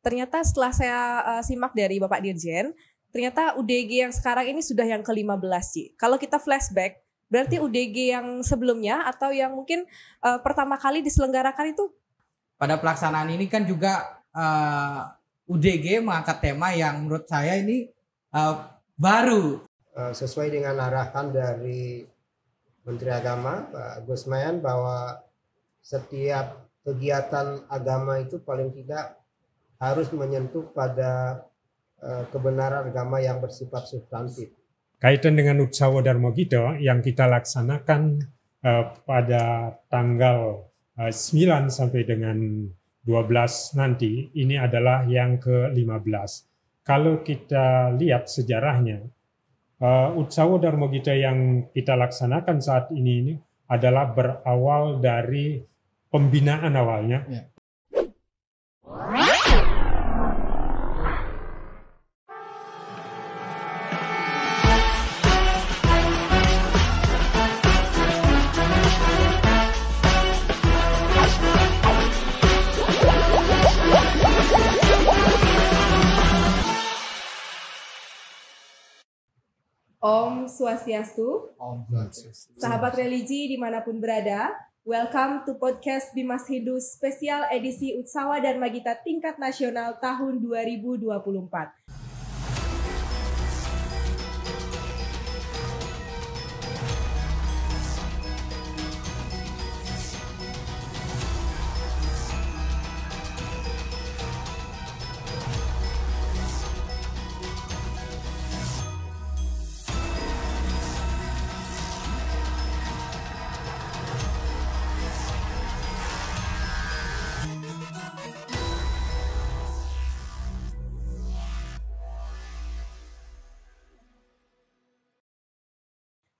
Ternyata setelah saya simak dari Bapak Dirjen, ternyata UDG yang sekarang ini sudah yang ke-15, Ci. Kalau kita flashback, berarti UDG yang sebelumnya atau yang mungkin pertama kali diselenggarakan itu? Pada pelaksanaan ini kan juga UDG mengangkat tema yang menurut saya ini baru. Sesuai dengan arahan dari Menteri Agama, Pak Gusmayan, bahwa setiap kegiatan agama itu paling tidak harus menyentuh pada kebenaran agama yang bersifat substantif. Kaitan dengan Utsawa Dharma Gita yang kita laksanakan pada tanggal 9 sampai dengan 12 nanti, ini adalah yang ke-15. Kalau kita lihat sejarahnya, Utsawa Dharma Gita yang kita laksanakan saat ini adalah berawal dari pembinaan awalnya. Ya. Om Swastiastu. Om Swastiastu. Sahabat religi dimanapun berada, welcome to podcast Bimas Hindu spesial edisi Utsawa Dharma Gita tingkat nasional tahun 2024.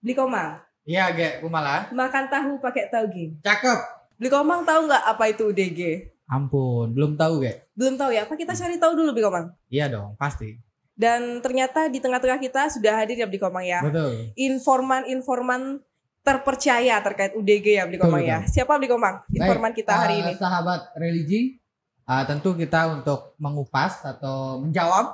Beli komang? Iya, Ge, Kumala. Makan tahu pakai tauge. Cakep. Beli komang tahu nggak apa itu UDG? Ampun, belum tahu, Ge. Belum tahu ya? Apa kita cari tahu dulu Beli komang? Iya dong, pasti. Dan ternyata di tengah-tengah kita sudah hadir ya Beli komang ya. Betul. Informan-informan terpercaya terkait UDG ya Beli komang ya. Siapa Beli komang? Informan kita hari ini. Sahabat religi, tentu kita untuk mengupas atau menjawab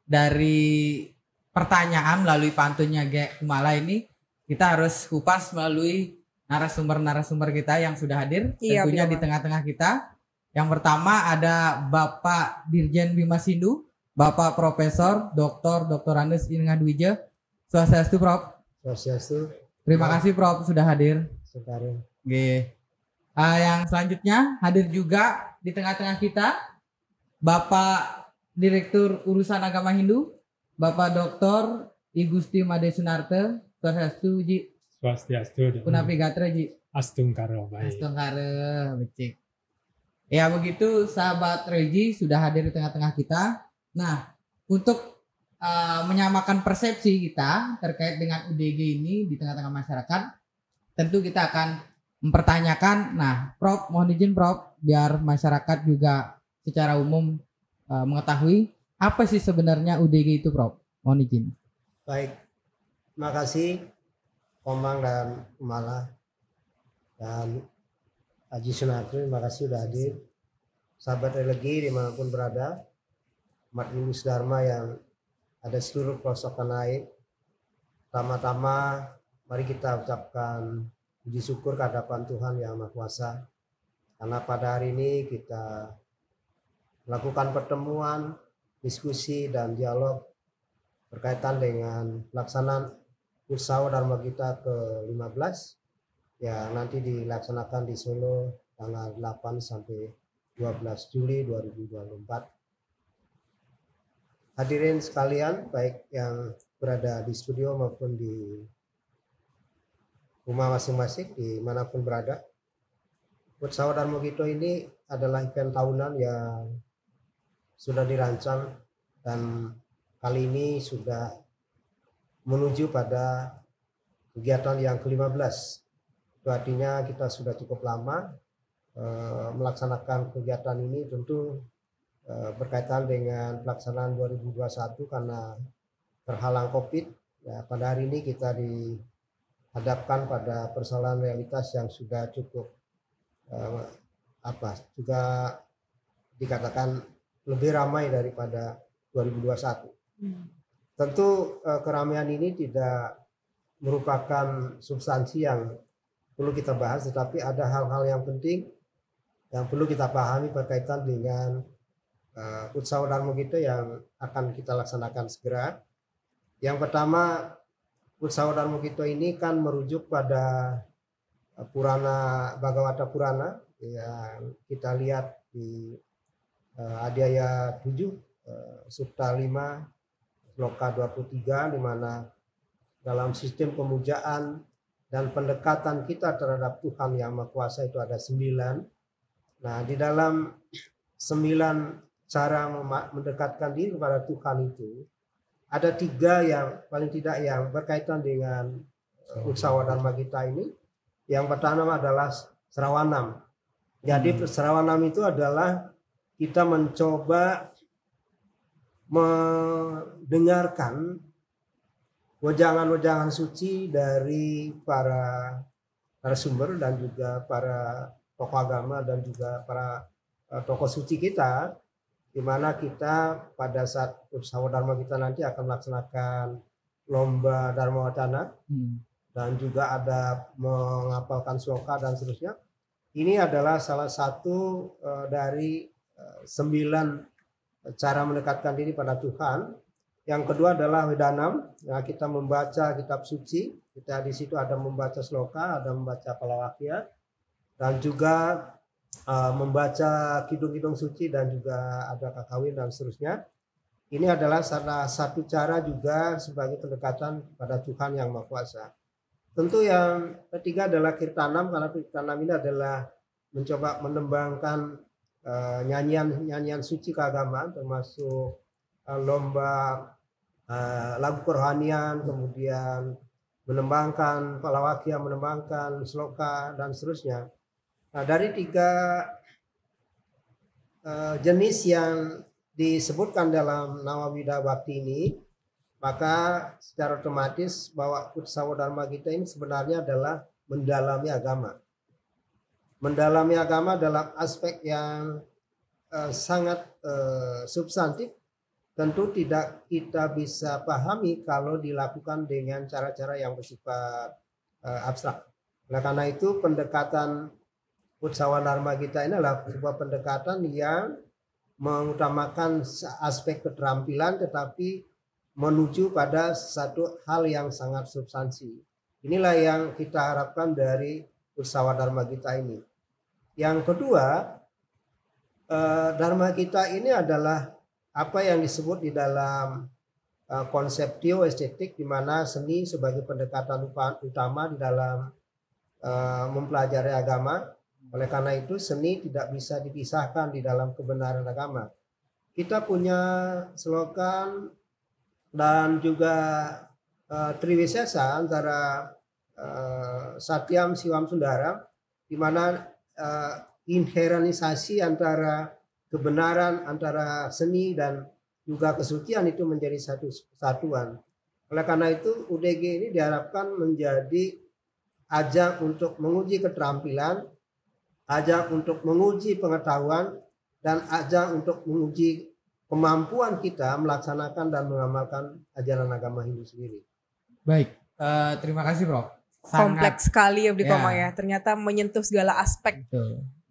dari pertanyaan melalui pantunnya Ge Kumala ini, kita harus kupas melalui narasumber-narasumber kita yang sudah hadir, iya, tentunya di tengah-tengah kita. Yang pertama ada Bapak Dirjen Bimas Hindu, Bapak Profesor Dr. Andes Ingadwija. Swastiastu, Prof. Swastiastu. Terima kasih Prof sudah hadir. Sekarang. Yang selanjutnya hadir juga di tengah-tengah kita Bapak Direktur Urusan Agama Hindu, Bapak Dr. I Gusti Made Sunarte. Swastiastu, Ji. Swastiastu. Punapi gatra, Ji. Astungkara, baik. Astungkara, becik. Ya begitu sahabat religi sudah hadir di tengah-tengah kita. Nah, untuk menyamakan persepsi kita terkait dengan UDG ini di tengah-tengah masyarakat, tentu kita akan mempertanyakan. Nah, Prof, mohon izin Prof, biar masyarakat juga secara umum mengetahui apa sih sebenarnya UDG itu, Prof. Mohon izin. Baik. Terima kasih Komang dan Kumala dan Haji Sunarto, terima kasih sudah hadir. Sahabat religi dimanapun berada, umat Hindu Dharma yang ada seluruh pelosok tanah air. Pertama-tama mari kita ucapkan puji syukur kehadapan Tuhan Yang Maha Kuasa, karena pada hari ini kita melakukan pertemuan, diskusi dan dialog berkaitan dengan pelaksanaan Utsawa Dharma Gita ke-15 yang nanti dilaksanakan di Solo tanggal 8 sampai 12 Juli 2024. Hadirin sekalian, baik yang berada di studio maupun di rumah masing-masing dimanapun berada, Utsawa Dharma Gita ini adalah event tahunan yang sudah dirancang dan kali ini sudah menuju pada kegiatan yang ke-15. Itu artinya kita sudah cukup lama melaksanakan kegiatan ini, tentu berkaitan dengan pelaksanaan 2021 karena terhalang COVID. Ya, pada hari ini kita dihadapkan pada persoalan realitas yang sudah cukup juga dikatakan lebih ramai daripada 2021. Tentu keramaian ini tidak merupakan substansi yang perlu kita bahas, tetapi ada hal-hal yang penting yang perlu kita pahami berkaitan dengan Utsawa Dharma kita yang akan kita laksanakan segera. Yang pertama, Utsawa Dharma kita ini kan merujuk pada Purana Bhagavata Purana yang kita lihat di Adhyaya 7, Sutta 5, Sloka 23, di mana dalam sistem pemujaan dan pendekatan kita terhadap Tuhan Yang Maha Kuasa itu ada 9. Nah, di dalam 9 cara mendekatkan diri kepada Tuhan itu ada 3 yang paling tidak yang berkaitan dengan Utsawa Dharma kita ini. Yang pertama adalah Srawanam. Jadi Srawanam itu adalah kita mencoba mendengarkan wejangan-wejangan suci dari para narasumber dan juga para tokoh agama dan juga para tokoh suci kita, di mana kita pada saat Utsawa Dharma kita nanti akan melaksanakan lomba Dharma Wacana dan juga ada menghafalkan sloka dan seterusnya. Ini adalah salah satu dari 9 cara mendekatkan diri pada Tuhan. Yang kedua adalah Wedanam. Nah, kita membaca kitab suci. Kita di situ ada membaca sloka, ada membaca palawakya, dan juga membaca kidung-kidung suci dan juga ada kakawin dan seterusnya. Ini adalah salah satu cara juga sebagai pendekatan pada Tuhan Yang Maha Kuasa. Tentu yang ketiga adalah Kirtanam, karena Kirtanam ini adalah mencoba menembangkan nyanyian suci keagamaan, termasuk lomba lagu kerohanian, kemudian menembangkan palawakya, menembangkan sloka dan seterusnya. Nah, dari 3 jenis yang disebutkan dalam Nawawida Bhakti ini, maka secara otomatis bahwa Utsawa Dharma kita ini sebenarnya adalah mendalami agama. Mendalami agama dalam aspek yang sangat substantif tentu tidak kita bisa pahami kalau dilakukan dengan cara-cara yang bersifat abstrak. Nah, karena itu pendekatan Utsawa Dharma kita ini adalah sebuah pendekatan yang mengutamakan aspek keterampilan tetapi menuju pada satu hal yang sangat substansi. Inilah yang kita harapkan dari Utsawa Dharma kita ini. Yang kedua, Dharma kita ini adalah apa yang disebut di dalam konsep teoestetik, di mana seni sebagai pendekatan utama di dalam mempelajari agama. Oleh karena itu seni tidak bisa dipisahkan di dalam kebenaran agama. Kita punya slogan dan juga Triwisesa antara Satyam Siwam Sundaram, di mana inherenisasi antara kebenaran, antara seni dan juga kesucian itu menjadi satu kesatuan. Oleh karena itu UDG ini diharapkan menjadi ajang untuk menguji keterampilan, ajang untuk menguji pengetahuan, dan ajang untuk menguji kemampuan kita melaksanakan dan mengamalkan ajaran agama Hindu sendiri. Baik, terima kasih Bro. Kompleks sekali ya Bdi Komang ya. Ternyata menyentuh segala aspek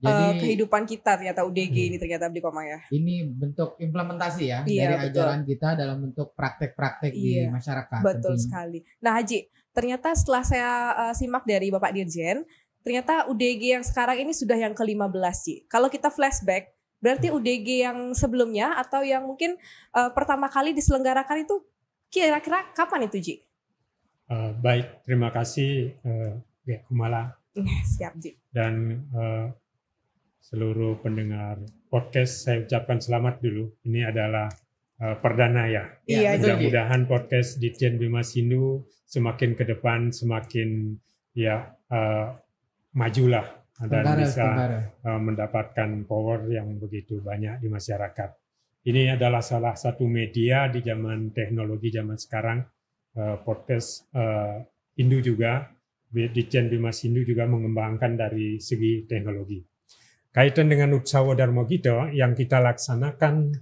kehidupan kita ternyata UDG ini ternyata Bdi Komang ya. Ini bentuk implementasi ya dari ajaran kita dalam bentuk praktek-praktek di masyarakat. Betul sekali. Nah Haji, ternyata setelah saya simak dari Bapak Dirjen, ternyata UDG yang sekarang ini sudah yang ke-15 Ji. Kalau kita flashback, berarti UDG yang sebelumnya atau yang mungkin pertama kali diselenggarakan itu kira-kira kapan itu Ji? Baik, terima kasih Kumala. Siap Ji. Dan seluruh pendengar podcast, saya ucapkan selamat dulu. Ini adalah perdana ya. Iya, mudah-mudahan podcast Ditjen Bimas Hindu semakin ke depan semakin majulah dan bisa mendapatkan power yang begitu banyak di masyarakat. Ini adalah salah satu media di zaman teknologi zaman sekarang. Podcast Hindu juga, Ditjen Bimas Hindu juga mengembangkan dari segi teknologi. kaitan dengan Utsawa Dharma Gita yang kita laksanakan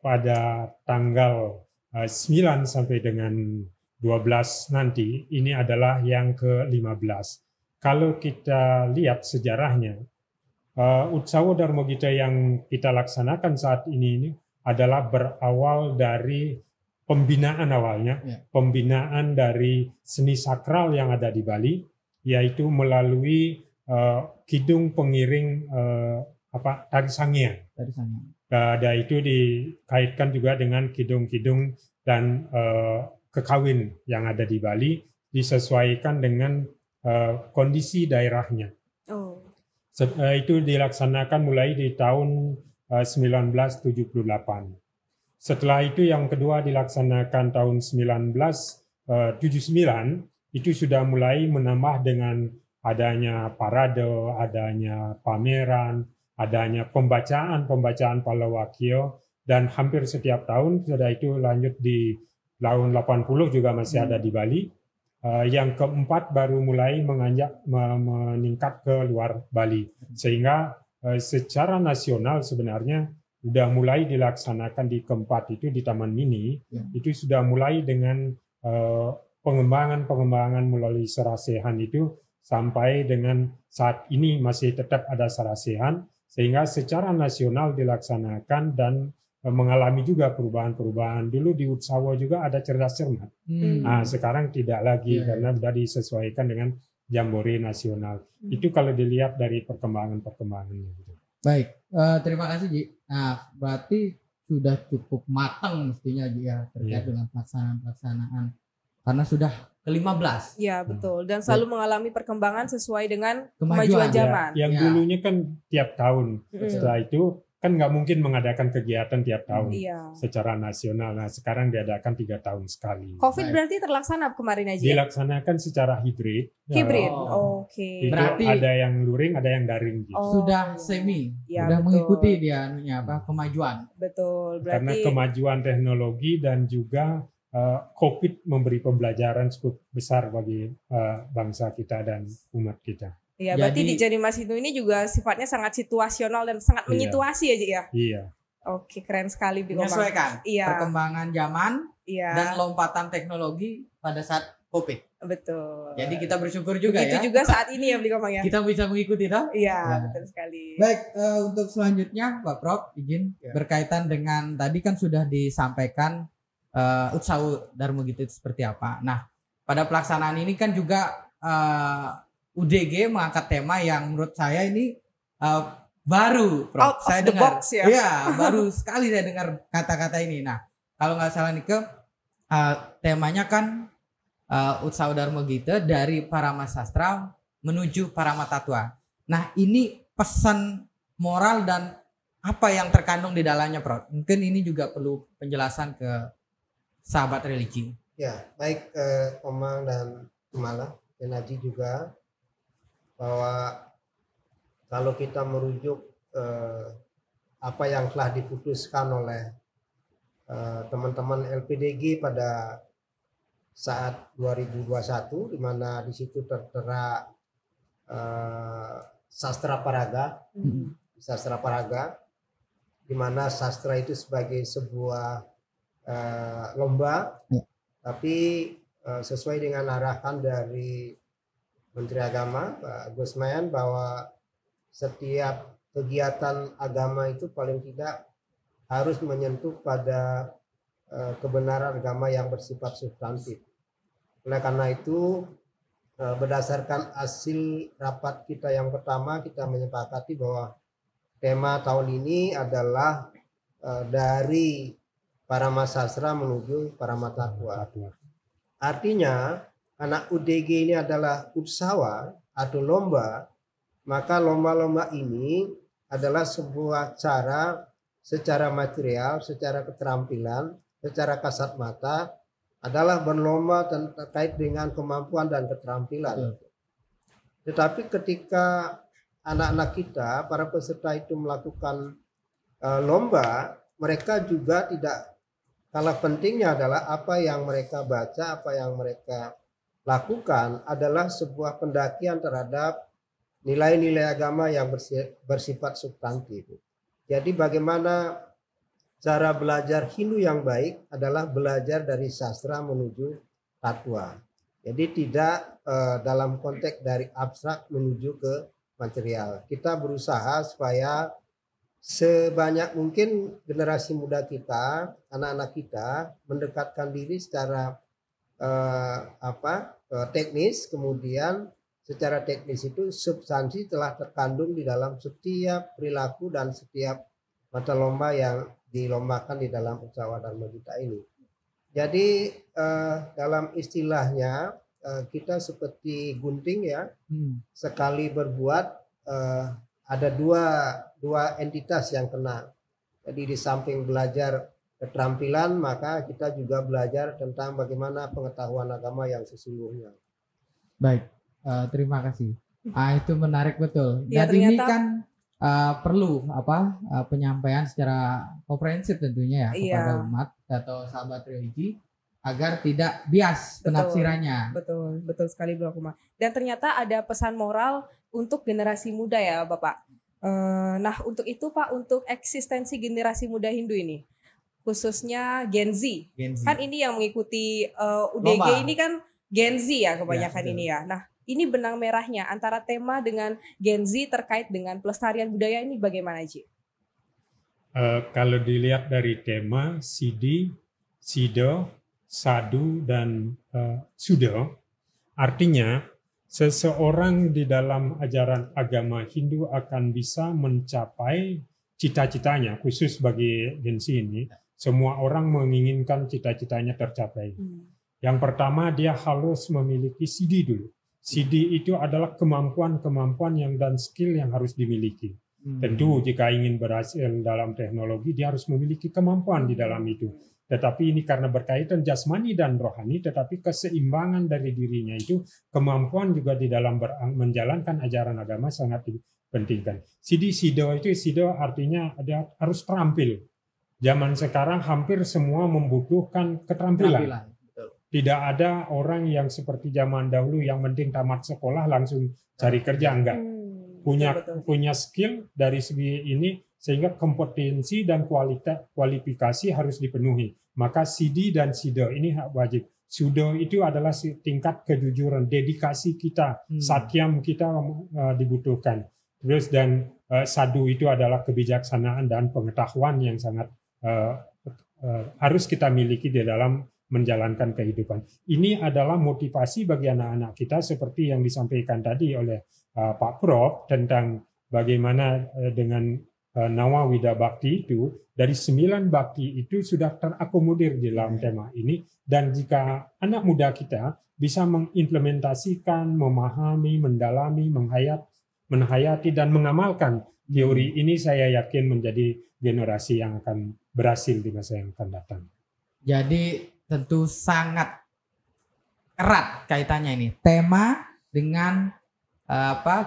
pada tanggal 9 sampai dengan 12 nanti, ini adalah yang ke-15. Kalau kita lihat sejarahnya, Utsawa Dharma Gita yang kita laksanakan saat ini adalah berawal dari pembinaan awalnya, pembinaan dari seni sakral yang ada di Bali, yaitu melalui kidung pengiring tari sangian. Dan itu dikaitkan juga dengan kidung-kidung dan kekawin yang ada di Bali, disesuaikan dengan kondisi daerahnya. Itu dilaksanakan mulai di tahun 1978. Setelah itu yang kedua dilaksanakan tahun 1979, itu sudah mulai menambah dengan adanya parade, adanya pameran, adanya pembacaan Palawakyo, dan hampir setiap tahun. Sudah itu lanjut di tahun 80 juga masih ada di Bali. Yang keempat baru mulai meningkat ke luar Bali, sehingga secara nasional sebenarnya sudah mulai dilaksanakan di keempat itu di Taman Mini. Itu sudah mulai dengan pengembangan melalui sarasehan itu sampai dengan saat ini masih tetap ada sarasehan, sehingga secara nasional dilaksanakan dan mengalami juga perubahan-perubahan. Dulu di Utsawa juga ada cerdas cermat. Nah, sekarang tidak lagi karena sudah disesuaikan dengan Jambore nasional. Itu kalau dilihat dari perkembangannya. Baik, terima kasih Ji. Nah, berarti sudah cukup matang mestinya Ji ya terkait dengan pelaksanaan karena sudah ke-15. Ya betul, dan selalu mengalami perkembangan sesuai dengan kemajuan zaman. Yang dulunya kan tiap tahun, setelah itu kan nggak mungkin mengadakan kegiatan tiap tahun secara nasional. Nah, sekarang diadakan 3 tahun sekali. COVID berarti terlaksana kemarin aja? Dilaksanakan secara hibrid. Hibrid, oke. Berarti ada yang luring, ada yang daring. Gitu. Sudah semi, sudah mengikuti dia kemajuan. Betul. Karena kemajuan teknologi dan juga COVID memberi pembelajaran cukup besar bagi bangsa kita dan umat kita. Iya, berarti di Jadi Mas Hidnu ini juga sifatnya sangat situasional dan sangat menyituasi ya, Ji ya? Iya. Oke, keren sekali. Menyesuaikan perkembangan zaman dan lompatan teknologi pada saat COVID. Betul. Jadi kita bersyukur juga Begitu juga saat ini ya, Beli Komang ya? Kita bisa mengikuti toh? Iya, betul sekali. Baik, untuk selanjutnya Pak Prof, izin berkaitan dengan tadi kan sudah disampaikan Utsawa Dharma Gita itu seperti apa. Nah, pada pelaksanaan ini kan juga UDG mengangkat tema yang menurut saya ini baru, Prof. Out saya of the dengar, box ya. Iya, baru sekali saya dengar kata-kata ini. Nah, kalau nggak salah nih temanya kan Utsawa Dharma Gita dari Parama Sastra menuju Parama Tatwa. Nah, ini pesan moral dan apa yang terkandung di dalamnya, Prof. Mungkin ini juga perlu penjelasan ke sahabat religi. Ya, baik Omang dan Mala dan Haji juga, bahwa kalau kita merujuk apa yang telah diputuskan oleh teman-teman LPDG pada saat 2021, di mana di situ tertera sastra paraga, di mana sastra itu sebagai sebuah lomba, tapi sesuai dengan arahan dari Menteri Agama Pak Gusmayan bahwa setiap kegiatan agama itu paling tidak harus menyentuh pada kebenaran agama yang bersifat substantif. Oleh karena itu, berdasarkan hasil rapat kita yang pertama, kita menyepakati bahwa tema tahun ini adalah dari Parama Sastra menuju Parama Tatwa. Artinya, karena UDG ini adalah utsawa atau lomba, maka lomba-lomba ini adalah sebuah cara secara material, secara keterampilan, secara kasat mata adalah berlomba terkait dengan kemampuan dan keterampilan. Tetapi ketika anak-anak kita, para peserta itu melakukan lomba, mereka juga tidak kalah pentingnya adalah apa yang mereka baca, apa yang mereka lakukan adalah sebuah pendakian terhadap nilai-nilai agama yang bersifat substantif. Jadi bagaimana cara belajar Hindu yang baik adalah belajar dari sastra menuju tatwa. Jadi tidak dalam konteks dari abstrak menuju ke material. Kita berusaha supaya sebanyak mungkin generasi muda kita, anak-anak kita mendekatkan diri secara teknis, kemudian secara teknis itu substansi telah terkandung di dalam setiap perilaku dan setiap mata lomba yang dilombakan di dalam Utsawa Dharma Gita ini. Jadi dalam istilahnya kita seperti gunting ya, sekali berbuat ada dua entitas yang kena. Jadi di samping belajar keterampilan, maka kita juga belajar tentang bagaimana pengetahuan agama yang sesungguhnya. Baik. Terima kasih. Itu menarik betul. Ya, Dan ini ternyata, kan perlu penyampaian secara komprehensif tentunya ya kepada iya, umat atau sahabat religi agar tidak bias betul, penafsirannya. betul sekali Bro Kuma. Dan ternyata ada pesan moral untuk generasi muda ya Bapak. Nah untuk itu Pak, untuk eksistensi generasi muda Hindu ini, khususnya Gen Z, Gen Z. kan ini yang mengikuti UDG Lomba. ini kan Gen Z ya kebanyakan Ya, betul. ini ya. Nah ini benang merahnya antara tema dengan Gen Z terkait dengan pelestarian budaya ini bagaimana Ji? Kalau dilihat dari tema Siddhi, Siddha, Sadhu, dan Sudha, artinya seseorang di dalam ajaran agama Hindu akan bisa mencapai cita-citanya, khusus bagi Gen Z ini, semua orang menginginkan cita-citanya tercapai. Yang pertama dia harus memiliki Siddhi dulu. Siddhi itu adalah kemampuan-kemampuan dan skill yang harus dimiliki. Tentu jika ingin berhasil dalam teknologi dia harus memiliki kemampuan di dalam itu. Tetapi ini karena berkaitan jasmani dan rohani, tetapi keseimbangan dari dirinya itu, kemampuan juga di dalam menjalankan ajaran agama sangat dipentingkan. Siddhi Siddha itu, Siddha artinya dia harus terampil. Zaman sekarang hampir semua membutuhkan keterampilan. Tidak ada orang yang seperti zaman dahulu yang penting tamat sekolah langsung cari kerja, enggak. Punya skill dari segi ini sehingga kompetensi dan kualifikasi harus dipenuhi. Maka Siddhi dan Siddha ini hak wajib. Sudha itu adalah tingkat kejujuran, dedikasi kita, satyam kita dibutuhkan. Terus dan sadhu itu adalah kebijaksanaan dan pengetahuan yang sangat harus kita miliki di dalam menjalankan kehidupan. Ini adalah motivasi bagi anak-anak kita seperti yang disampaikan tadi oleh Pak Prof tentang bagaimana dengan Nawa Wida Bhakti itu, dari 9 bakti itu sudah terakomodir di dalam tema ini, dan jika anak muda kita bisa mengimplementasikan, memahami, mendalami, menghayati dan mengamalkan teori ini, saya yakin menjadi generasi yang akan berhasil di masa yang akan datang. Jadi tentu sangat erat kaitannya ini tema dengan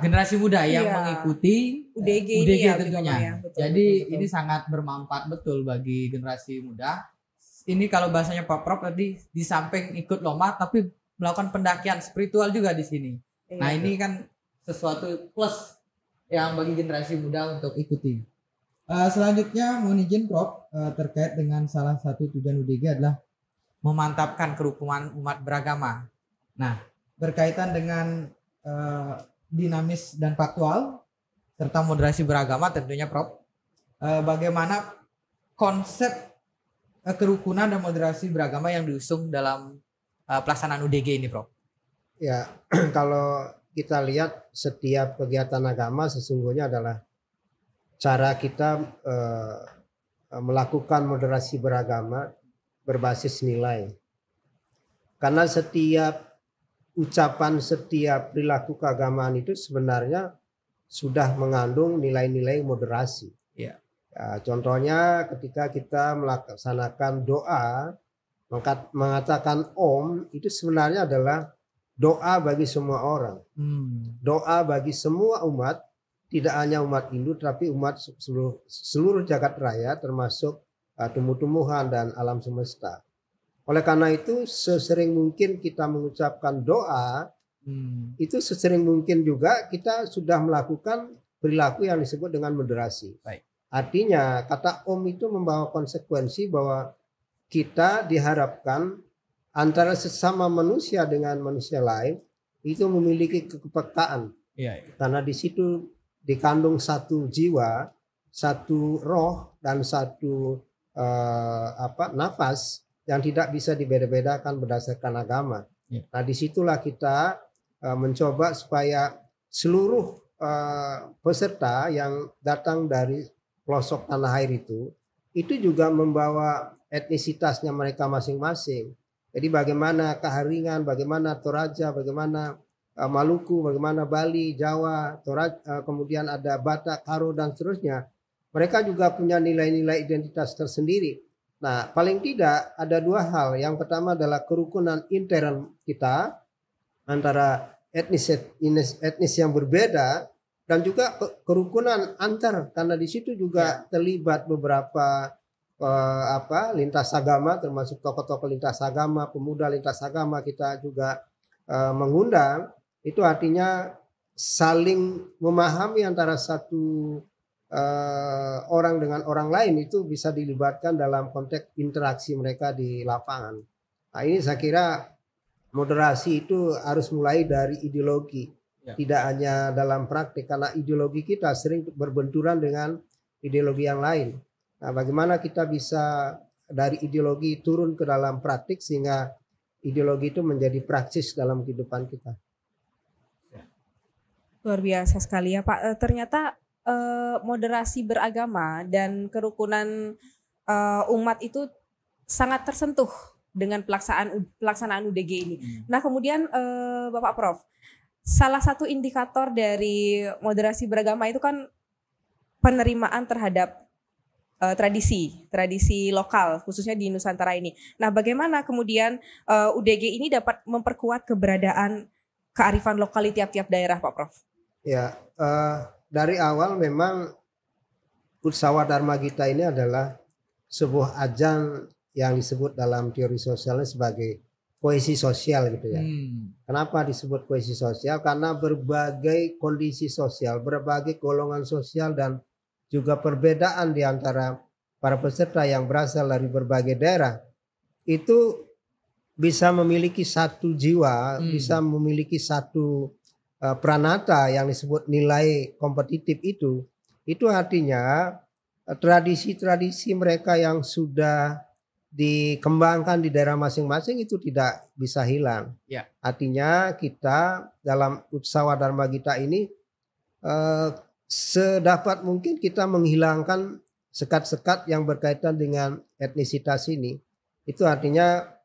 generasi muda yang mengikuti UDG ya, tentunya. Ya, betul, jadi betul. Ini sangat bermanfaat betul bagi generasi muda. Ini kalau bahasanya Pak Prof tadi, di samping ikut lomba tapi melakukan pendakian spiritual juga di sini. Iya. Nah ini kan sesuatu plus yang bagi generasi muda untuk ikuti. Selanjutnya mohon izin Prof terkait dengan salah satu tujuan UDG adalah memantapkan kerukunan umat beragama. Nah berkaitan dengan dinamis dan faktual serta moderasi beragama tentunya Prof. Bagaimana konsep kerukunan dan moderasi beragama yang diusung dalam pelaksanaan UDG ini Prof? Ya, kalau kita lihat setiap kegiatan agama sesungguhnya adalah cara kita melakukan moderasi beragama berbasis nilai. Karena setiap ucapan, setiap perilaku keagamaan itu sebenarnya sudah mengandung nilai-nilai moderasi. Ya. Contohnya ketika kita melaksanakan doa, mengatakan Om, itu sebenarnya adalah doa bagi semua orang. Doa bagi semua umat, tidak hanya umat Hindu, tapi umat seluruh jagat raya, termasuk tumbuh-tumbuhan dan alam semesta. Oleh karena itu, sesering mungkin kita mengucapkan doa itu sesering mungkin juga kita sudah melakukan perilaku yang disebut dengan moderasi. Baik. Artinya kata Om itu membawa konsekuensi bahwa kita diharapkan antara sesama manusia dengan manusia lain itu memiliki kepekaan. Iya. Karena di situ dikandung satu jiwa, satu roh, dan satu nafas yang tidak bisa dibeda-bedakan berdasarkan agama. Ya. Nah, disitulah kita mencoba supaya seluruh peserta yang datang dari pelosok tanah air itu juga membawa etnisitasnya mereka masing-masing. Jadi bagaimana Keharingan, bagaimana Toraja, bagaimana Maluku, bagaimana Bali, Jawa, Toraja, kemudian ada Batak, Karo, dan seterusnya. Mereka juga punya nilai-nilai identitas tersendiri. Nah, paling tidak ada dua hal. Yang pertama adalah kerukunan intern kita antara etnis yang berbeda, dan juga kerukunan antar, karena di situ juga terlibat beberapa lintas agama, termasuk tokoh-tokoh lintas agama, pemuda lintas agama kita juga mengundang. Itu artinya saling memahami antara satu orang dengan orang lain itu bisa dilibatkan dalam konteks interaksi mereka di lapangan. Nah, ini saya kira moderasi itu harus mulai dari ideologi, tidak hanya dalam praktik, karena ideologi kita sering berbenturan dengan ideologi yang lain. Nah, bagaimana kita bisa dari ideologi turun ke dalam praktik sehingga ideologi itu menjadi praksis dalam kehidupan kita. Luar biasa sekali ya Pak. Ternyata moderasi beragama dan kerukunan umat itu sangat tersentuh dengan pelaksanaan UDG ini. Nah, kemudian Bapak Prof, salah satu indikator dari moderasi beragama itu kan penerimaan terhadap tradisi lokal, khususnya di Nusantara ini. Nah, bagaimana kemudian UDG ini dapat memperkuat keberadaan kearifan lokal di tiap-tiap daerah, Pak Prof? Ya, dari awal memang Utsawa Dharma Gita ini adalah sebuah ajang yang disebut dalam teori sosialnya sebagai kohesi sosial gitu ya. Kenapa disebut kohesi sosial? Karena berbagai kondisi sosial, berbagai golongan sosial, dan juga perbedaan di antara para peserta yang berasal dari berbagai daerah itu bisa memiliki satu jiwa, bisa memiliki satu pranata yang disebut nilai kompetitif itu artinya tradisi-tradisi mereka yang sudah dikembangkan di daerah masing-masing itu tidak bisa hilang. Ya. Artinya kita dalam Utsawa Dharma Gita ini sedapat mungkin kita menghilangkan sekat-sekat yang berkaitan dengan etnisitas ini. Itu artinya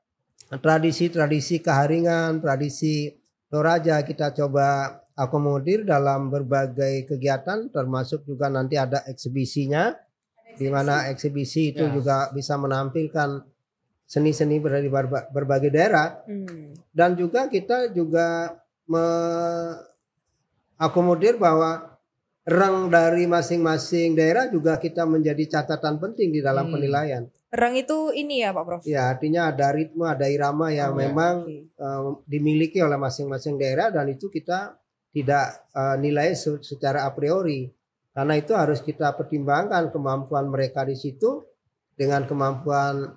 tradisi-tradisi Keharingan, tradisi Toraja kita coba akomodir dalam berbagai kegiatan, termasuk juga nanti ada eksibisinya, di mana eksibisi itu juga bisa menampilkan seni-seni dari berbagai daerah. Dan juga kita juga mengakomodir bahwa rang dari masing-masing daerah juga kita menjadi catatan penting di dalam penilaian. Rang itu ini ya Pak Prof? Ya, artinya ada ritme, ada irama yang memang dimiliki oleh masing-masing daerah, dan itu kita tidak nilai secara a priori. Karena itu harus kita pertimbangkan kemampuan mereka di situ dengan kemampuan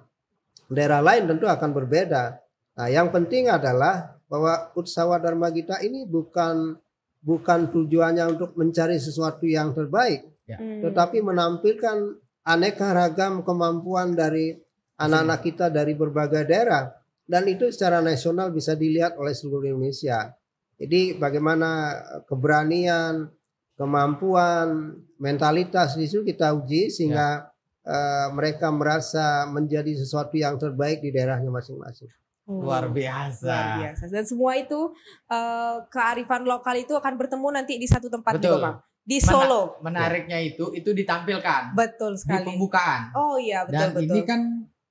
daerah lain tentu akan berbeda. Nah, yang penting adalah bahwa Utsawa Dharma Gita ini bukan tujuannya untuk mencari sesuatu yang terbaik, tetapi menampilkan aneka ragam kemampuan dari anak-anak kita dari berbagai daerah, dan itu secara nasional bisa dilihat oleh seluruh Indonesia. Jadi bagaimana keberanian, kemampuan, mentalitas di situ kita uji sehingga mereka merasa menjadi sesuatu yang terbaik di daerahnya masing-masing. Luar biasa. Luar biasa. Dan semua itu kearifan lokal itu akan bertemu nanti di satu tempat di Bang. Di Solo. Menariknya itu ditampilkan. Betul sekali. Di pembukaan. Oh iya, betul. Dan ini kan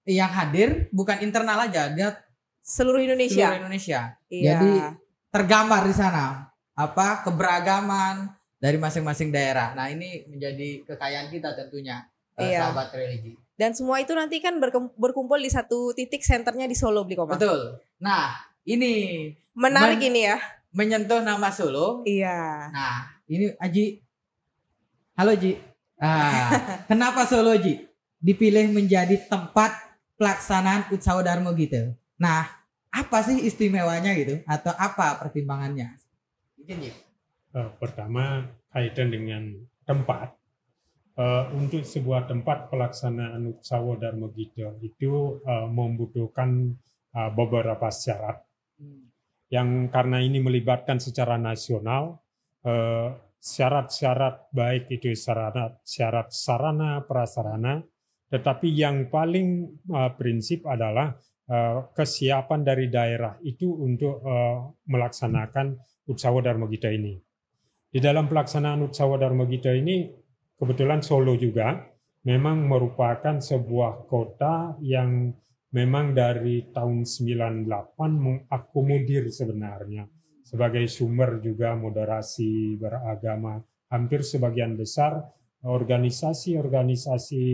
yang hadir bukan internal aja, dia seluruh Indonesia. Seluruh Indonesia. Iya. Jadi tergambar di sana apa keberagaman dari masing-masing daerah. Nah, ini menjadi kekayaan kita tentunya, sahabat religi. Dan semua itu nanti kan berkumpul di satu titik, senternya di Solo, Bli Komang. Betul. Nah, ini menarik ini ya. menyentuh nama Solo. Iya. Nah, ini Aji. Halo Ji. Kenapa Solo Ji dipilih menjadi tempat pelaksanaan Utsawa Darmo gitu? Nah, apa sih istimewanya gitu? Atau apa pertimbangannya? Mungkin Ji. Pertama kaitan dengan tempat. Untuk sebuah tempat pelaksanaan Utsawa Darmo Gita itu membutuhkan beberapa syarat. Yang karena ini melibatkan secara nasional, syarat-syarat baik itu syarat sarana prasarana, tetapi yang paling prinsip adalah kesiapan dari daerah itu untuk melaksanakan Utsawa Darmo Gita ini. Di dalam pelaksanaan Utsawa Darmo Gita ini kebetulan Solo juga memang merupakan sebuah kota yang memang dari tahun 98 mengakomodir sebenarnya sebagai sumber juga moderasi beragama. Hampir sebagian besar organisasi-organisasi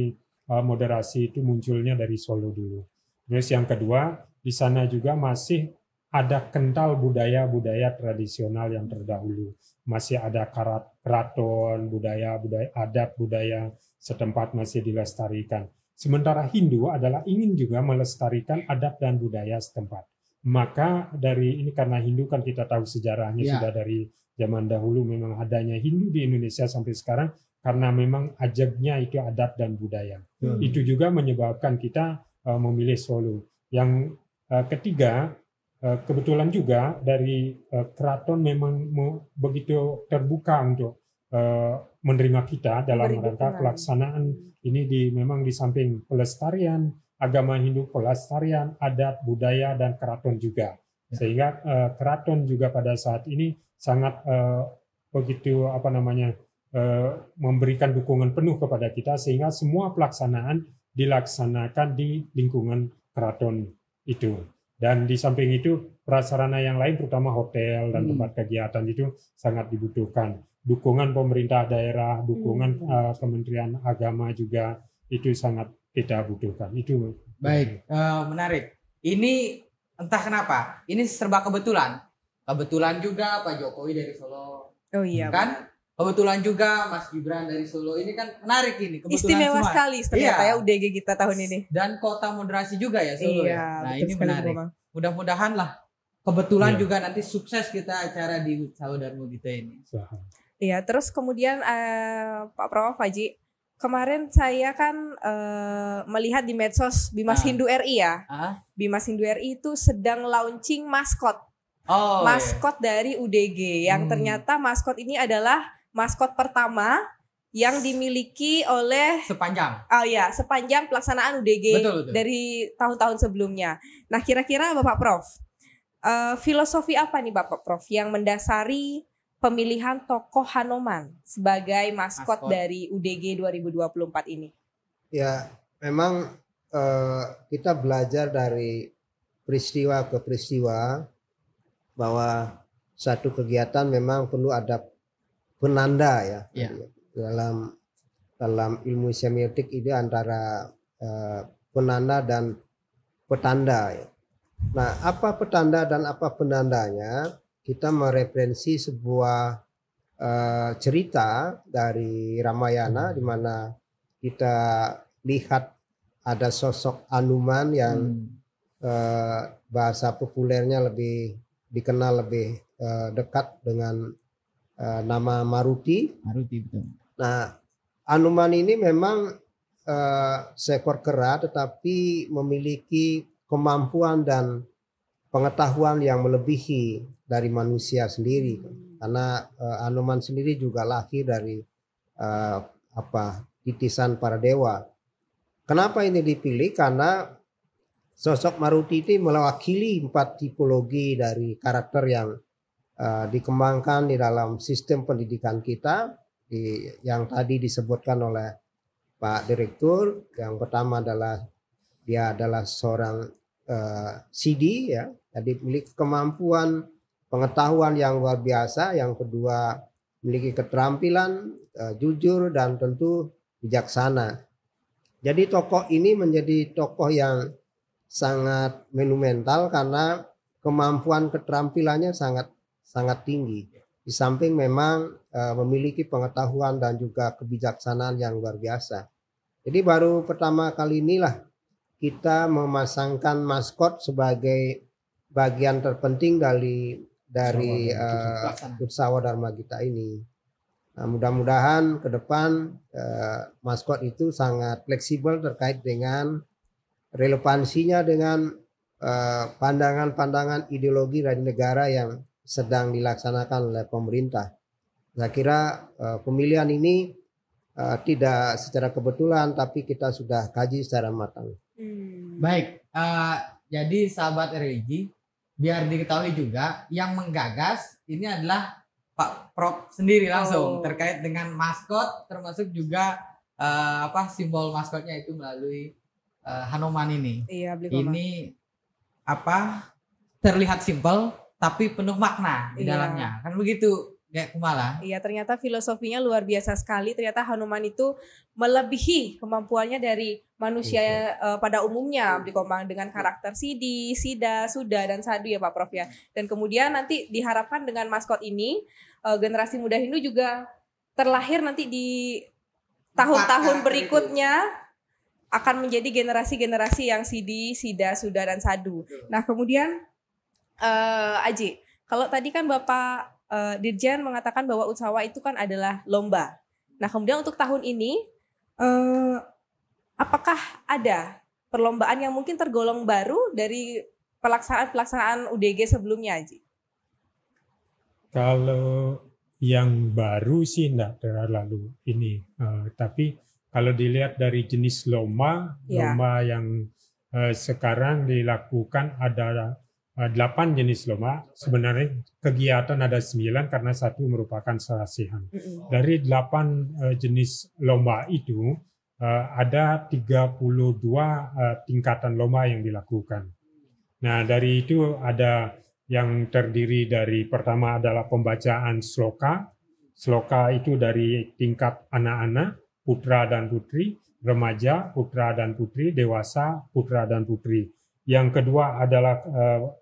moderasi itu munculnya dari Solo dulu. Terus yang kedua, di sana juga masih ada kental budaya-budaya tradisional yang terdahulu. Masih ada keraton, budaya adat, budaya setempat masih dilestarikan. Sementara Hindu adalah ingin juga melestarikan adat dan budaya setempat. Maka dari ini karena Hindu kan kita tahu sejarahnya sudah dari zaman dahulu memang adanya Hindu di Indonesia sampai sekarang karena memang ajabnya itu adat dan budaya. Itu juga menyebabkan kita memilih Solo. Yang ketiga, kebetulan juga dari keraton memang begitu terbuka untuk menerima kita dalam rangka pelaksanaan ini memang di samping pelestarian agama Hindu, pelestarian adat, budaya dan keraton juga. Sehingga keraton juga pada saat ini sangat begitu memberikan dukungan penuh kepada kita sehingga semua pelaksanaan dilaksanakan di lingkungan keraton itu. Dan di samping itu prasarana yang lain terutama hotel dan tempat kegiatan itu sangat dibutuhkan. Dukungan pemerintah daerah, dukungan Kementerian Agama juga itu sangat kita butuhkan. Itu baik, menarik. Ini entah kenapa, ini serba kebetulan. Kebetulan juga Pak Jokowi dari Solo. Oh iya. Kan? Kebetulan juga Mas Gibran dari Solo. Ini kan menarik ini. Kebetulan istimewa semua. sekali ternyata ya UDG kita tahun ini. Dan kota moderasi juga ya Solo. Iya, Nah ini menarik. Mudah-mudahan lah kebetulan juga nanti sukses kita acara di Utsawa Darmo Gita ini. Iya, terus kemudian Pak Prof Haji, kemarin saya kan melihat di medsos Bimas Hindu RI ya. Bimas Hindu RI itu sedang launching maskot. Maskot dari UDG yang ternyata maskot ini adalah maskot pertama yang dimiliki oleh sepanjang pelaksanaan UDG betul. Dari tahun-tahun sebelumnya. Nah, kira-kira Bapak Prof, filosofi apa nih Bapak Prof yang mendasari pemilihan tokoh Hanoman sebagai maskot dari UDG 2024 ini? Ya, memang kita belajar dari peristiwa ke peristiwa bahwa satu kegiatan memang perlu ada penanda ya. Dalam ilmu semiotik ini antara penanda dan petanda ya. Nah, apa petanda dan apa penandanya? Kita mereferensi sebuah cerita dari Ramayana di mana kita lihat ada sosok Hanuman yang bahasa populernya lebih dikenal lebih dekat dengan nama Maruti. Maruti betul. Nah, Hanuman ini memang seekor kera tetapi memiliki kemampuan dan pengetahuan yang melebihi dari manusia sendiri, karena Hanuman sendiri juga lahir dari titisan para dewa. Kenapa ini dipilih? Karena sosok Maruti ini mewakili 4 tipologi dari karakter yang dikembangkan di dalam sistem pendidikan kita, yang tadi disebutkan oleh Pak Direktur. Yang pertama adalah dia adalah seorang CD ya, jadi memiliki kemampuan pengetahuan yang luar biasa. Yang kedua memiliki keterampilan jujur dan tentu bijaksana. Jadi tokoh ini menjadi tokoh yang sangat monumental karena kemampuan keterampilannya sangat sangat tinggi. Di samping memang memiliki pengetahuan dan juga kebijaksanaan yang luar biasa. Jadi baru pertama kali inilah kita memasangkan maskot sebagai bagian terpenting dari Utsawa Dharma Gita ini. Nah, mudah-mudahan ke depan maskot itu sangat fleksibel terkait dengan relevansinya dengan pandangan-pandangan ideologi dari negara yang sedang dilaksanakan oleh pemerintah. Saya kira pemilihan ini tidak secara kebetulan, tapi kita sudah kaji secara matang. Baik, jadi sahabat RWG, biar diketahui juga yang menggagas ini adalah Pak Prof sendiri langsung terkait dengan maskot, termasuk juga simbol maskotnya itu melalui Hanuman ini. Iya, ini terlihat simpel tapi penuh makna di dalamnya, kan begitu ya Kumala? Iya, ternyata filosofinya luar biasa sekali. Ternyata Hanuman itu melebihi kemampuannya dari manusia pada umumnya, Komang, dengan karakter Siddhi, Siddha, Suda, dan Sadhu ya Pak Prof ya. Dan kemudian nanti diharapkan dengan maskot ini generasi muda Hindu juga terlahir nanti di tahun-tahun berikutnya akan menjadi generasi-generasi yang Siddhi, Siddha, Suda, dan Sadhu. Nah kemudian Aji, kalau tadi kan Bapak Dirjen mengatakan bahwa Utsawa itu kan adalah lomba. Nah kemudian untuk tahun ini apakah ada perlombaan yang mungkin tergolong baru dari pelaksanaan UDG sebelumnya, Aji? Kalau yang baru sih enggak terlalu ini, tapi kalau dilihat dari jenis lomba yang sekarang dilakukan ada 8 jenis lomba. Sebenarnya kegiatan ada 9 karena satu merupakan serasihan. Dari 8 jenis lomba itu ada 32 tingkatan lomba yang dilakukan. Nah dari itu ada yang terdiri dari pertama adalah pembacaan sloka. Sloka itu dari tingkat anak-anak, putra dan putri, remaja, putra dan putri, dewasa, putra dan putri. Yang kedua adalah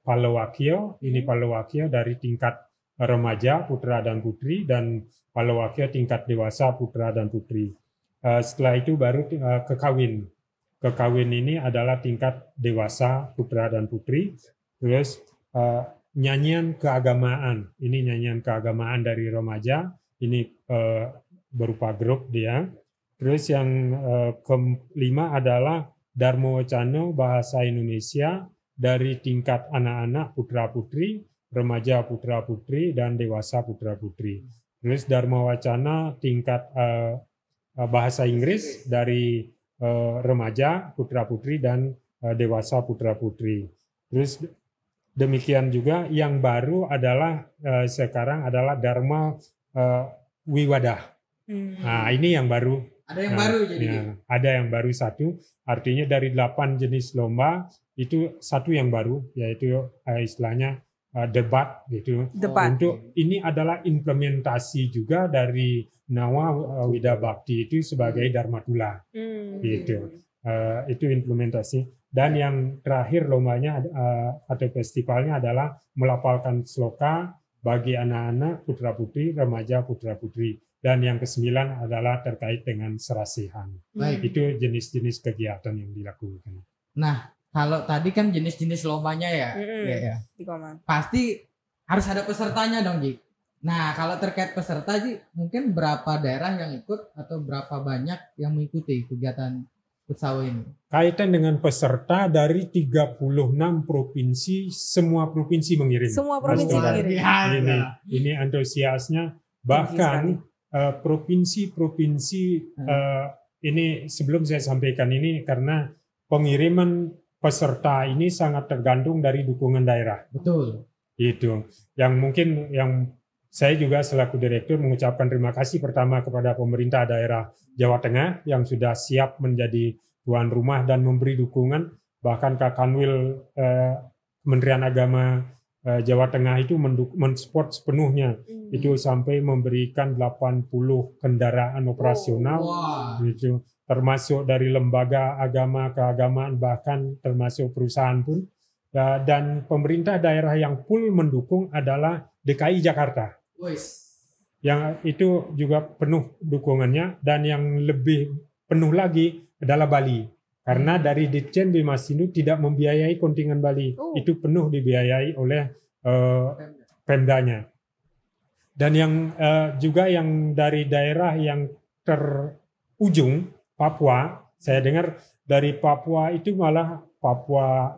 Palawakya. Ini Palawakya dari tingkat remaja, putra dan putri, dan Palawakya tingkat dewasa, putra dan putri. Setelah itu baru kekawin. Kekawin ini adalah tingkat dewasa, putra dan putri. Terus nyanyian keagamaan. Ini nyanyian keagamaan dari remaja. Ini berupa grup dia. Terus yang kelima adalah Dharma Wacana bahasa Indonesia dari tingkat anak-anak putra-putri, remaja putra-putri, dan dewasa putra-putri. Terus Dharma Wacana tingkat bahasa Inggris dari remaja putra-putri dan dewasa putra-putri. Terus demikian juga yang baru adalah sekarang adalah Dharma Wiwadah. Nah, ini yang baru. Ada yang baru jadi. Ya, ada yang baru satu. Artinya dari 8 jenis lomba itu satu yang baru, yaitu istilahnya debat gitu. Debat. Untuk ini adalah implementasi juga dari Nawa Wida Bhakti itu sebagai Dharmatula. Gitu. Itu implementasi. Dan yang terakhir lombanya atau festivalnya adalah melafalkan sloka bagi anak-anak putra-putri, remaja putra-putri. Dan yang ke-9 adalah terkait dengan serasihan. Baik. Itu jenis-jenis kegiatan yang dilakukan. Nah, kalau tadi kan jenis-jenis lombanya ya. Ya. Pasti harus ada pesertanya dong, Ji. Nah, kalau terkait peserta, Ji, mungkin berapa daerah yang ikut atau berapa banyak yang mengikuti kegiatan Utsawa ini? Kaitan dengan peserta dari 36 provinsi, semua provinsi mengirim. Semua provinsi mengirim. Ini antusiasnya. Bahkan provinsi-provinsi ini sebelum saya sampaikan ini karena pengiriman peserta ini sangat tergantung dari dukungan daerah. Betul. Itu yang mungkin yang saya juga selaku direktur mengucapkan terima kasih pertama kepada pemerintah daerah Jawa Tengah yang sudah siap menjadi tuan rumah dan memberi dukungan. Bahkan Kak Kanwil Kementerian Agama Jawa Tengah itu mensupport sepenuhnya. Itu sampai memberikan 80 kendaraan operasional. Gitu. Termasuk dari lembaga agama, keagamaan, bahkan termasuk perusahaan pun. Dan pemerintah daerah yang full mendukung adalah DKI Jakarta. Wis. Yang itu juga penuh dukungannya, dan yang lebih penuh lagi adalah Bali. Karena dari Ditjen Bimasindo tidak membiayai kontingen Bali. Itu penuh dibiayai oleh Pemdanya. Dan yang juga yang dari daerah yang terujung, Papua, saya dengar dari Papua itu malah Papua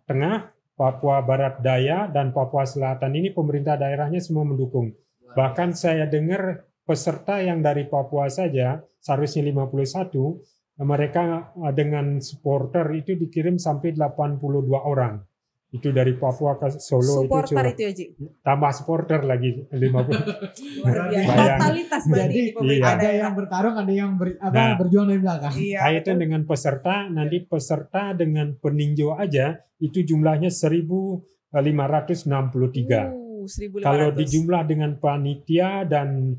Tengah, Papua Barat Daya, dan Papua Selatan ini pemerintah daerahnya semua mendukung. Bahkan saya dengar peserta yang dari Papua saja, seharusnya 51, mereka dengan supporter itu dikirim sampai 82 orang. Itu dari Papua ke Solo. Supporter itu ya, Ji? Tambah supporter lagi 50. Luar biasa. Bayang. Totalitas berarti Jadi di pemerintah ada daerah. yang bertarung, ada yang Nah, berjuang dari belakang. Iya, Kaitan betul. dengan peserta, nanti peserta dengan peninjau aja itu jumlahnya 1.563. 1.500. Kalau dijumlah dengan panitia dan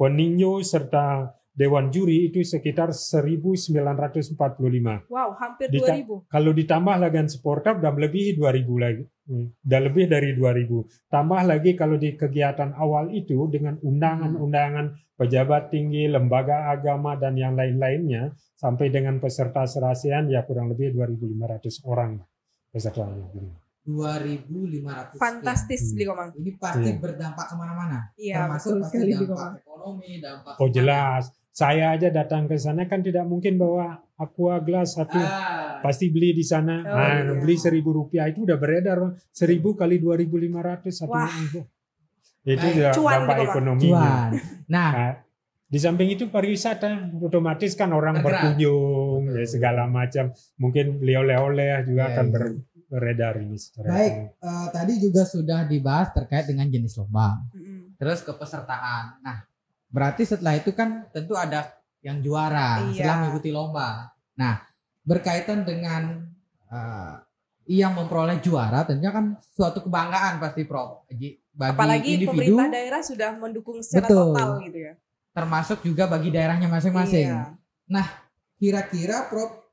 peninjau serta dewan juri itu sekitar 1.945. Wow, hampir Dita- 2.000. Kalau ditambah lagi dengan supporter udah melebihi 2.000 lagi. Udah lebih dari 2.000. Tambah lagi kalau di kegiatan awal itu dengan undangan-undangan pejabat tinggi, lembaga agama dan yang lain-lainnya, sampai dengan peserta serasian ya kurang lebih 2.500 orang pesertanya. 2.500. Fantastis, sekian. Beli Komang. Ini pasti Iya. berdampak kemana-mana. Iya, Termasuk betul pasti sekali, Bli dampak Komang. ekonomi, dampak. Oh jelas. Saya aja datang ke sana kan tidak mungkin bawa aqua gelas satu. Pasti beli di sana. Oh, iya. Beli Rp1.000 itu udah beredar. 1.000 kali 2.500 satu. Wah. Itu Baik, sudah cuan dampak gitu, Pak. ekonominya. Cuan. Nah, Nah, di samping itu pariwisata, otomatis kan orang Bergerak. berkunjung, ya Betul. segala macam. Mungkin beli oleh-oleh juga Iya, akan iya. beredar ini. secara baik. ekonomi. Tadi juga sudah dibahas terkait dengan jenis lomba. Mm-mm. Terus kepesertaan. Nah, berarti setelah itu kan tentu ada yang juara Iya. setelah mengikuti lomba. Nah, berkaitan dengan yang memperoleh juara, tentunya kan suatu kebanggaan pasti, Prof. Bagi Apalagi individu, pemerintah daerah sudah mendukung secara Betul. total gitu ya. termasuk juga bagi daerahnya masing-masing. Iya. Kira-kira, Prof,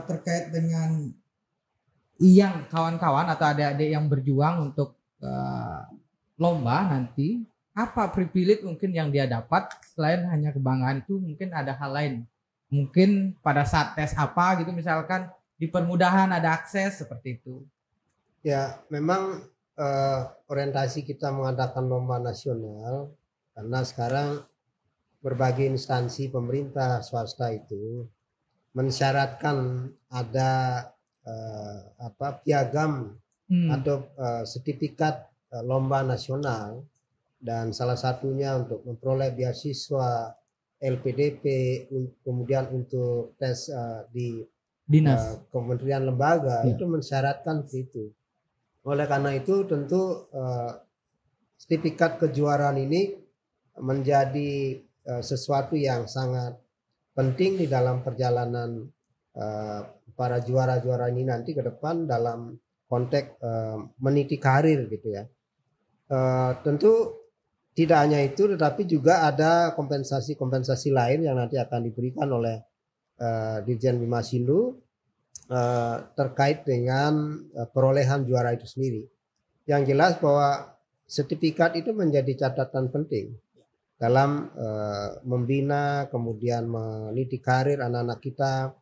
terkait dengan yang kawan-kawan atau adik-adik yang berjuang untuk lomba nanti, apa privilege mungkin yang dia dapat selain hanya kebanggaan itu? Mungkin ada hal lain, mungkin pada saat tes apa gitu, misalkan dipermudahan, ada akses seperti itu. Ya, memang orientasi kita mengadakan lomba nasional karena sekarang berbagai instansi pemerintah swasta itu mensyaratkan ada piagam atau sertifikat lomba nasional, dan salah satunya untuk memperoleh beasiswa LPDP, kemudian untuk tes di Dinas. kementerian lembaga Ya. itu mensyaratkan itu. Oleh karena itu tentu sertifikat kejuaraan ini menjadi sesuatu yang sangat penting di dalam perjalanan para juara-juara ini nanti ke depan dalam konteks meniti karir gitu ya. Tentu tidak hanya itu, tetapi juga ada kompensasi-kompensasi lain yang nanti akan diberikan oleh Ditjen Bimasindo terkait dengan perolehan juara itu sendiri. Yang jelas bahwa sertifikat itu menjadi catatan penting dalam membina, kemudian meniti karir anak-anak kita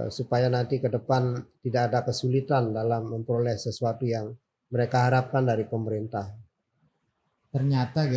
supaya nanti ke depan tidak ada kesulitan dalam memperoleh sesuatu yang mereka harapkan dari pemerintah. Ternyata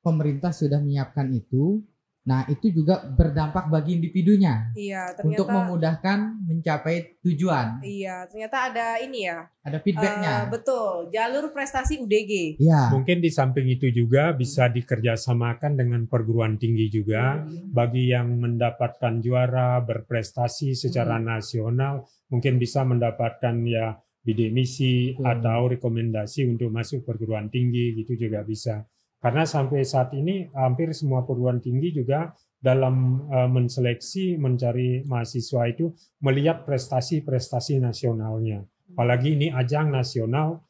pemerintah sudah menyiapkan itu. Nah, itu juga berdampak bagi individunya Iya, ternyata. untuk memudahkan mencapai tujuan. Iya, ternyata ada ini ya. Ada feedbacknya. Betul, jalur prestasi UDG. Ya. Mungkin di samping itu juga bisa dikerjasamakan dengan perguruan tinggi juga bagi yang mendapatkan juara berprestasi secara nasional, mungkin bisa mendapatkan ya bidik misi atau rekomendasi untuk masuk perguruan tinggi gitu juga bisa. Karena sampai saat ini hampir semua perguruan tinggi juga dalam menseleksi mencari mahasiswa itu melihat prestasi-prestasi nasionalnya. Apalagi ini ajang nasional,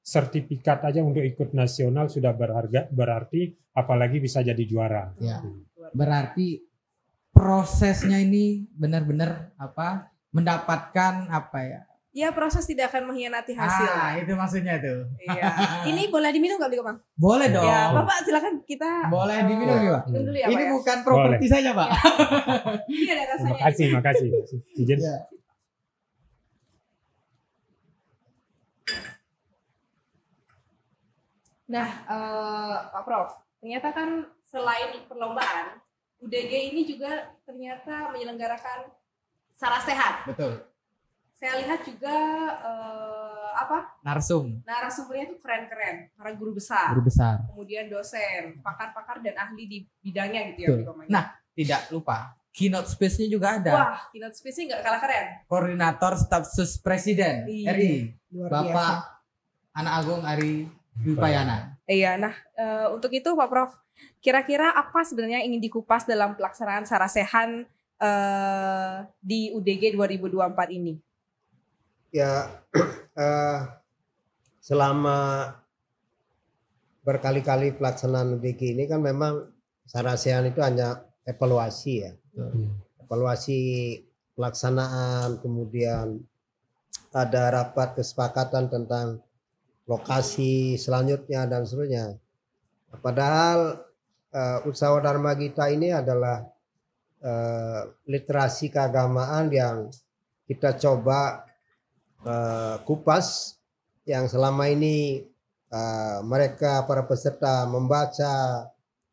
sertifikat aja untuk ikut nasional sudah berharga, berarti apalagi bisa jadi juara. Ya. Berarti prosesnya ini benar-benar mendapatkan Ya proses tidak akan mengkhianati hasil. Itu maksudnya tuh. Iya. Ini boleh diminum nggak beli Bang? Boleh dong. Ya Bapak silakan kita. Boleh diminum nih, Pak. Minum dulu ya, Ini Pak, ya. bukan properti saja, Pak. Ini ada rasanya. Makasih. Izin. Ya. Nah, Pak Prof, ternyata kan selain perlombaan, UDG ini juga ternyata menyelenggarakan Sarah Sehat. Betul. Saya lihat juga narasumbernya itu keren-keren, para guru besar, kemudian dosen, pakar-pakar dan ahli di bidangnya gitu ya. Betul. Nah, tidak lupa keynote speech-nya juga ada. Wah, keynote speech-nya nggak kalah keren. Koordinator Staf Sus Presiden RI, Luar Bapak biasa. Anak Agung Ari Dwi Payana. Iya, nah untuk itu Pak Prof, kira-kira apa sebenarnya yang ingin dikupas dalam pelaksanaan Sarasehan di UDG 2024 ini? Ya, selama berkali-kali pelaksanaan UDG ini kan memang Sarasehan itu hanya evaluasi ya. Evaluasi pelaksanaan, kemudian ada rapat kesepakatan tentang lokasi selanjutnya dan seterusnya. Padahal usaha Dharma Gita ini adalah literasi keagamaan yang kita coba kupas, yang selama ini mereka para peserta membaca,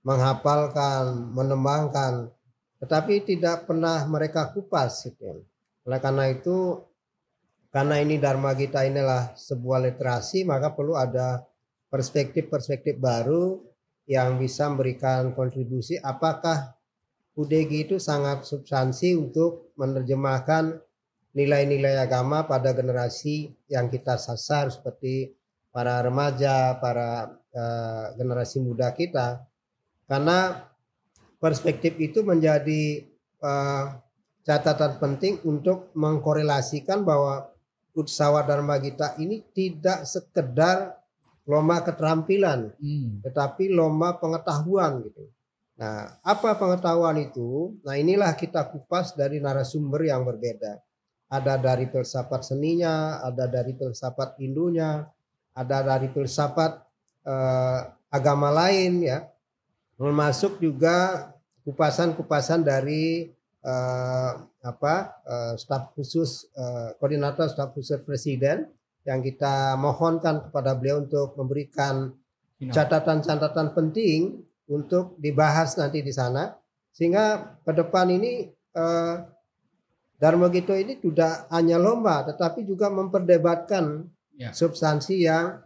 menghafalkan, menembangkan, tetapi tidak pernah mereka kupas gitu. Oleh karena itu, karena ini Dharma Gita inilah sebuah literasi, maka perlu ada perspektif-perspektif baru yang bisa memberikan kontribusi. Apakah UDG itu sangat substansi untuk menerjemahkan nilai-nilai agama pada generasi yang kita sasar, seperti para remaja, para generasi muda kita. Karena perspektif itu menjadi catatan penting untuk mengkorelasikan bahwa usaha Dharma Gita ini tidak sekedar lomba keterampilan, tetapi lomba pengetahuan gitu. Nah, apa pengetahuan itu? Nah, inilah kita kupas dari narasumber yang berbeda. Ada dari filsafat seninya, ada dari filsafat Hindunya, ada dari filsafat agama lain ya. Termasuk juga kupasan-kupasan dari staf khusus koordinator staf khusus presiden yang kita mohonkan kepada beliau untuk memberikan catatan-catatan penting untuk dibahas nanti di sana, sehingga ke depan ini Dharma Gita ini tidak hanya lomba tetapi juga memperdebatkan substansi yang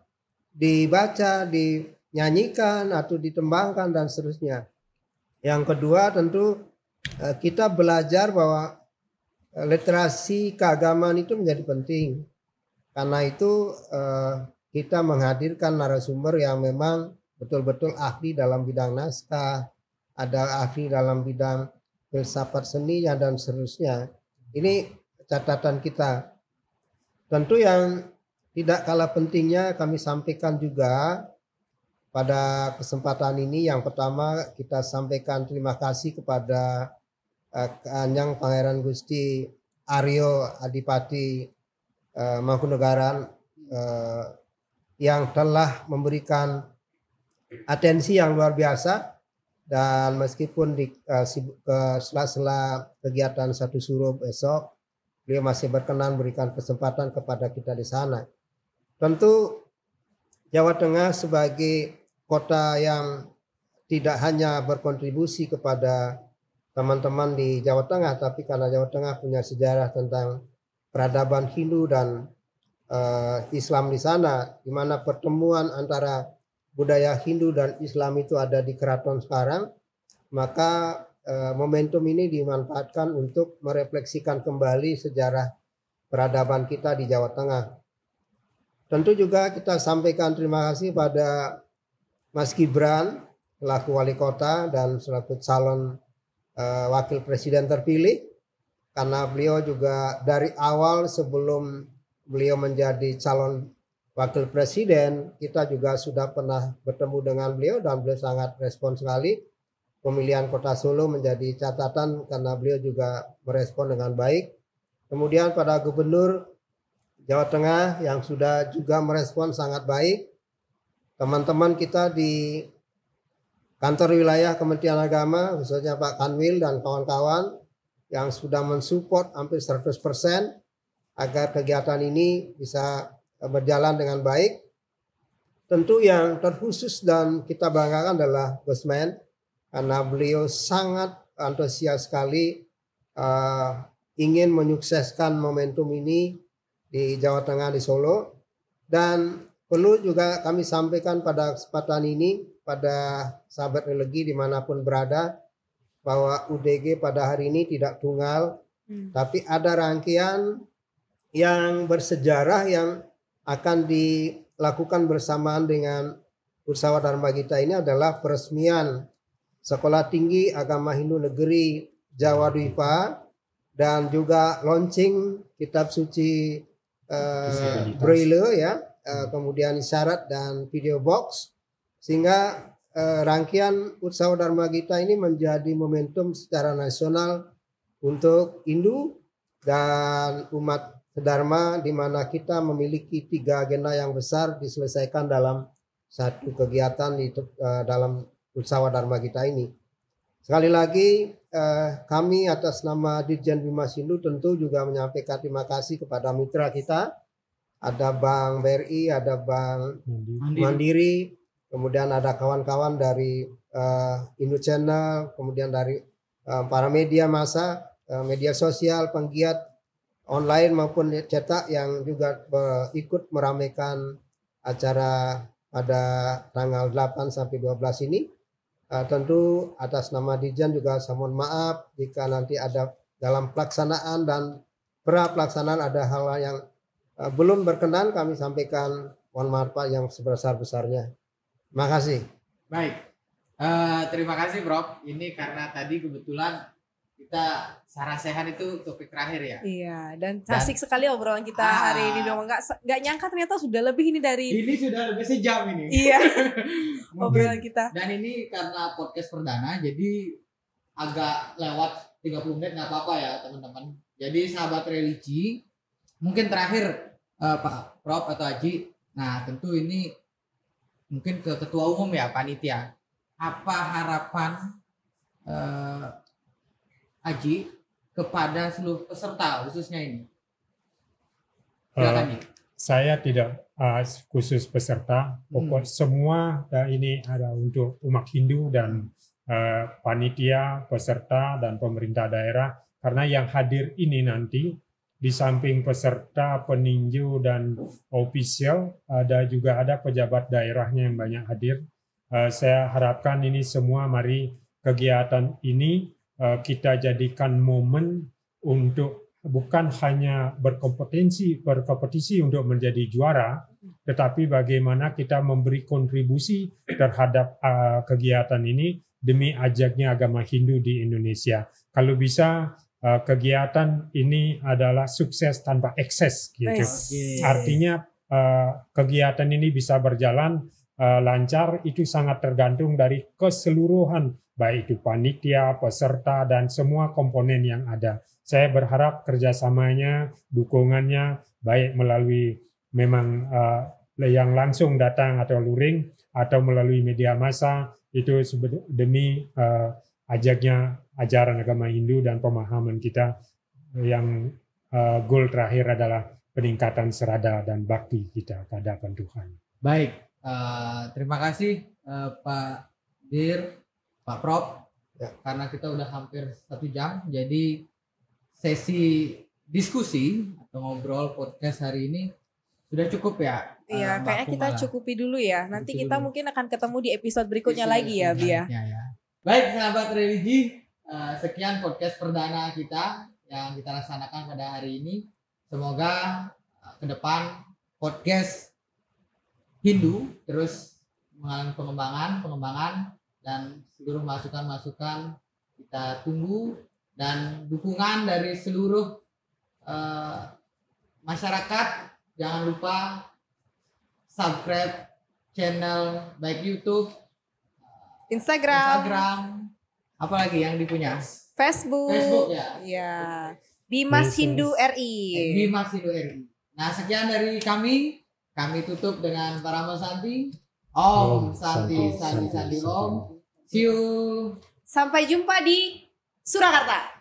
dibaca, dinyanyikan atau ditembangkan dan seterusnya. Yang kedua tentu kita belajar bahwa literasi keagamaan itu menjadi penting. Karena itu kita menghadirkan narasumber yang memang betul-betul ahli dalam bidang naskah, ada ahli dalam bidang filsafat seninya dan seterusnya. Ini catatan kita. Tentu yang tidak kalah pentingnya kami sampaikan juga pada kesempatan ini. Yang pertama kita sampaikan terima kasih kepada Kanjeng Pangeran Gusti Aryo Adipati Mangkunegaran yang telah memberikan atensi yang luar biasa, dan meskipun di sela-sela kegiatan satu suruh besok beliau masih berkenan berikan kesempatan kepada kita di sana. Tentu Jawa Tengah sebagai kota yang tidak hanya berkontribusi kepada teman-teman di Jawa Tengah, tapi karena Jawa Tengah punya sejarah tentang peradaban Hindu dan Islam di sana, di mana pertemuan antara budaya Hindu dan Islam itu ada di keraton sekarang, maka momentum ini dimanfaatkan untuk merefleksikan kembali sejarah peradaban kita di Jawa Tengah. Tentu juga kita sampaikan terima kasih pada Mas Gibran selaku wali kota dan selaku calon wakil presiden terpilih, karena beliau juga dari awal sebelum beliau menjadi calon wakil presiden, kita juga sudah pernah bertemu dengan beliau dan beliau sangat respon sekali. Pemilihan Kota Solo menjadi catatan karena beliau juga merespon dengan baik. Kemudian pada gubernur Jawa Tengah yang sudah juga merespon sangat baik. Teman-teman kita di kantor wilayah Kementerian Agama, khususnya Pak Kanwil dan kawan-kawan yang sudah mensupport hampir 100% agar kegiatan ini bisa berjalan dengan baik. Tentu yang terkhusus dan kita banggakan adalah Gusman, karena beliau sangat antusias sekali ingin menyukseskan momentum ini di Jawa Tengah, di Solo. Dan perlu juga kami sampaikan pada kesempatan ini pada sahabat religi dimanapun berada, bahwa UDG pada hari ini tidak tunggal, tapi ada rangkaian yang bersejarah yang akan dilakukan bersamaan dengan Usawa Dharma Gita. Ini adalah peresmian Sekolah Tinggi Agama Hindu Negeri Jawa Dwipa dan juga launching kitab suci Braille ya, kemudian isyarat dan video box, sehingga rangkaian Usawa Dharma Gita ini menjadi momentum secara nasional untuk Hindu dan umat Dharma, di mana kita memiliki 3 agenda yang besar diselesaikan dalam satu kegiatan dalam Usawa Dharma Gita ini. Sekali lagi kami atas nama Dirjen Bimas Hindu tentu juga menyampaikan terima kasih kepada mitra kita. Ada Bank BRI, ada Bank Mandiri, kemudian ada kawan-kawan dari Indo Channel, kemudian dari para media massa, media sosial, penggiat online maupun cetak yang juga ikut meramaikan acara pada tanggal 8 sampai 12 ini. Tentu atas nama Dirjen juga saya mohon maaf jika nanti ada dalam pelaksanaan dan pra pelaksanaan ada hal yang belum berkenan, kami sampaikan mohon maaf Pak yang sebesar-besarnya. Terima kasih. Baik, terima kasih Prof. Ini karena tadi kebetulan kita sarasehan itu topik terakhir ya. Iya, dan asik sekali obrolan kita hari ini dong. Nggak nyangka ternyata sudah lebih ini dari. Ini sudah lebih sejam ini. Iya. Obrolan kita. Dan ini karena podcast perdana, jadi agak lewat 30 menit nggak apa-apa ya teman-teman. Jadi sahabat religi, mungkin terakhir Pak Prof atau Haji. Nah tentu ini mungkin ke ketua umum ya panitia. Apa harapan Haji kepada seluruh peserta khususnya ini? Silakan, saya tidak khusus peserta, pokok semua ini ada untuk umat Hindu dan panitia, peserta dan pemerintah daerah, karena yang hadir ini nanti di samping peserta, peninjau dan official juga ada pejabat daerahnya yang banyak hadir. Saya harapkan ini semua, mari kegiatan ini kita jadikan momen untuk bukan hanya berkompetisi untuk menjadi juara, tetapi bagaimana kita memberi kontribusi terhadap kegiatan ini demi ajaknya agama Hindu di Indonesia. Kalau bisa kegiatan ini adalah sukses tanpa ekses gitu. Artinya kegiatan ini bisa berjalan lancar, itu sangat tergantung dari keseluruhan, baik itu panitia, peserta, dan semua komponen yang ada. Saya berharap kerjasamanya, dukungannya, baik melalui memang yang langsung datang atau luring, atau melalui media massa, itu demi ajaknya ajaran agama Hindu dan pemahaman kita yang goal terakhir adalah peningkatan serada dan bakti kita ke hadapan Tuhan. Baik, terima kasih Pak Dir, Pak Prof. Ya. Karena kita udah hampir 1 jam, jadi sesi diskusi atau ngobrol podcast hari ini sudah cukup ya. Iya, kayaknya kita cukupi dulu ya. Nanti kita mungkin akan ketemu di episode berikutnya lagi ya, Bia. Ya. Baik, sahabat religi, sekian podcast perdana kita yang kita laksanakan pada hari ini. Semoga ke depan podcast Hindu terus mengalami pengembangan dan seluruh masukan-masukan kita tunggu, dan dukungan dari seluruh masyarakat. Jangan lupa subscribe channel baik YouTube, Instagram, apalagi yang dipunya, Facebook ya. Bimas Hindu RI. Bimas Hindu RI. Nah, sekian dari kami. Kami tutup dengan Parama Santi. Om Santi Santi Santi Om. See you. Sampai jumpa di Surakarta.